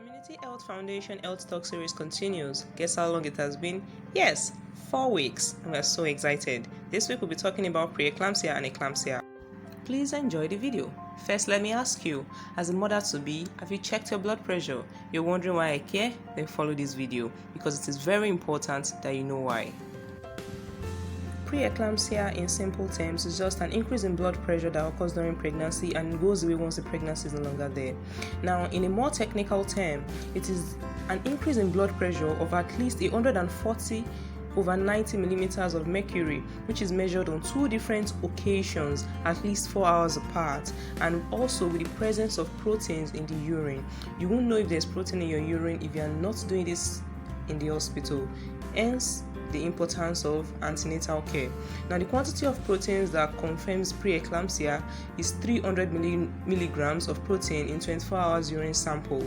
Community Health Foundation Health Talk series continues. Guess how long it has been? Yes, 4 weeks. And we're so excited. This week we'll be talking about pre-eclampsia and eclampsia. Please enjoy the video. First, let me ask you, as a mother-to-be, have you checked your blood pressure? You're wondering why I care? Then follow this video because it is very important that you know why. Pre-eclampsia, in simple terms, is just an increase in blood pressure that occurs during pregnancy and goes away once the pregnancy is no longer there. Now, in a more technical term, it is an increase in blood pressure of at least 140/90 millimeters of mercury, which is measured on 2 different occasions, at least 4 hours apart, and also with the presence of proteins in the urine. You won't know if there's protein in your urine if you are not doing this in the hospital. Hence, the importance of antenatal care. Now, the quantity of proteins that confirms pre-eclampsia is 300 milligrams of protein in 24 hours urine sample,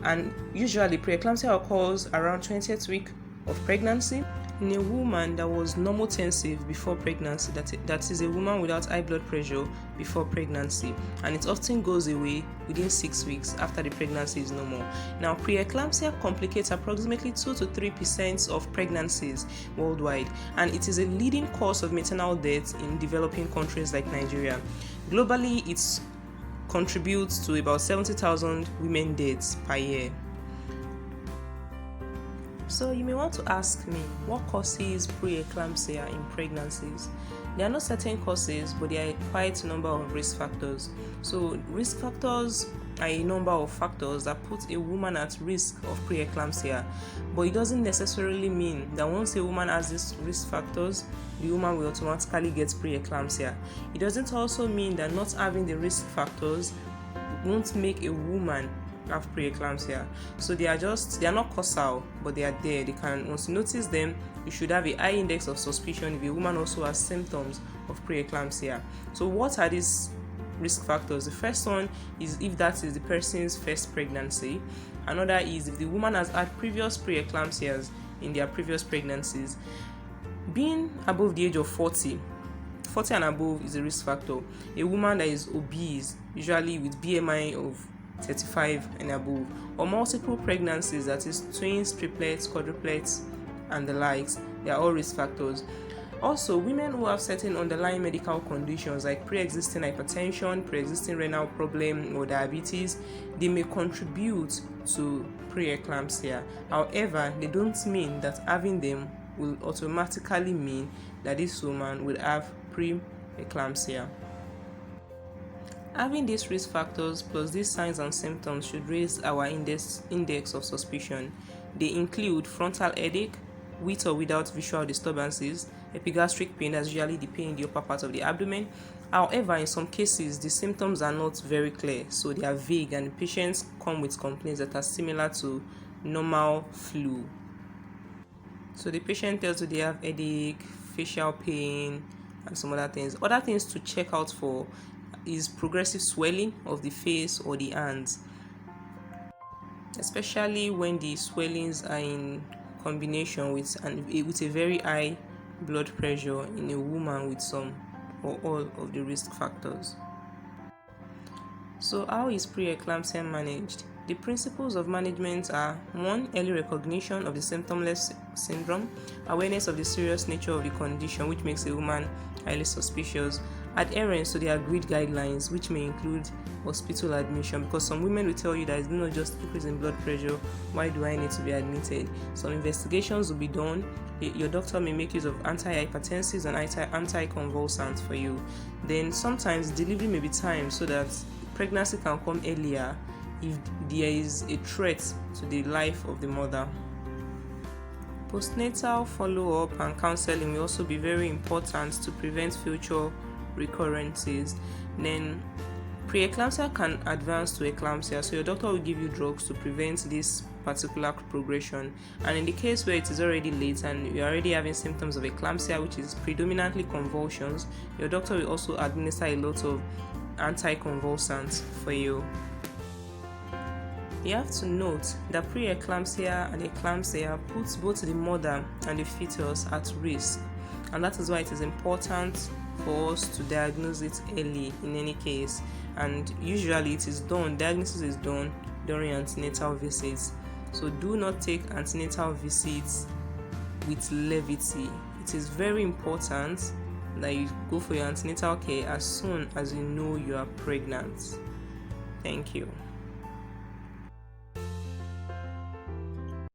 and usually pre-eclampsia occurs around 20th week of pregnancy in a woman that was normotensive before pregnancy, that is a woman without high blood pressure before pregnancy, and it often goes away within 6 weeks after the pregnancy is normal. Now, pre-eclampsia complicates approximately 2 to 3% of pregnancies worldwide, and it is a leading cause of maternal death in developing countries like Nigeria. Globally, it contributes to about 70,000 women deaths per year. So you may want to ask me, what causes pre-eclampsia in pregnancies? There are no certain causes, but there are quite a number of risk factors. So risk factors are a number of factors that put a woman at risk of pre-eclampsia, but it doesn't necessarily mean that once a woman has these risk factors, the woman will automatically get pre-eclampsia. It doesn't also mean that not having the risk factors won't make a woman have pre-eclampsia. So they are not causal, but they are there. They can, once you notice them, you should have a high index of suspicion if a woman also has symptoms of pre-eclampsia. So what are these risk factors? The first one is if that is the person's first pregnancy. Another is if the woman has had previous pre-eclampsias in their previous pregnancies. Being above the age of 40 and above is a risk factor. A woman that is obese, usually with BMI of 35 and above, or multiple pregnancies, that is twins, triplets, quadruplets, and the likes, they are all risk factors. Also, women who have certain underlying medical conditions like pre-existing hypertension, pre-existing renal problem, or diabetes, they may contribute to pre-eclampsia. However, they don't mean that having them will automatically mean that this woman will have pre-eclampsia. Having these risk factors plus these signs and symptoms should raise our index of suspicion. They include frontal headache, with or without visual disturbances, epigastric pain, that's usually the pain in the upper part of the abdomen. However, in some cases, the symptoms are not very clear, so they are vague, and the patients come with complaints that are similar to normal flu. So the patient tells you they have headache, facial pain, and some other things. Other things to check out for is progressive swelling of the face or the hands, especially when the swellings are in combination with a very high blood pressure in a woman with some or all of the risk factors. So how is pre-eclampsia managed? The principles of management are: 1. Early recognition of the symptomless syndrome, awareness of the serious nature of the condition, which makes a woman highly suspicious, adherence to the agreed guidelines, which may include hospital admission, because some women will tell you that it's not just increase in blood pressure, why do I need to be admitted? Some investigations will be done. Your doctor may make use of antihypertensives and anticonvulsants for you. Then sometimes delivery may be timed so that pregnancy can come earlier if there is a threat to the life of the mother. Postnatal follow-up and counseling will also be very important to prevent future recurrences. Then pre-eclampsia can advance to eclampsia, so your doctor will give you drugs to prevent this particular progression. And in the case where it is already late and you're already having symptoms of eclampsia, which is predominantly convulsions, your doctor will also administer a lot of anticonvulsants for you. You have to note that pre-eclampsia and eclampsia puts both the mother and the fetus at risk, and that is why it is important for us to diagnose it early in any case. And usually diagnosis is done during antenatal visits. So do not take antenatal visits with levity. It is very important that you go for your antenatal care as soon as you know you are pregnant. Thank you.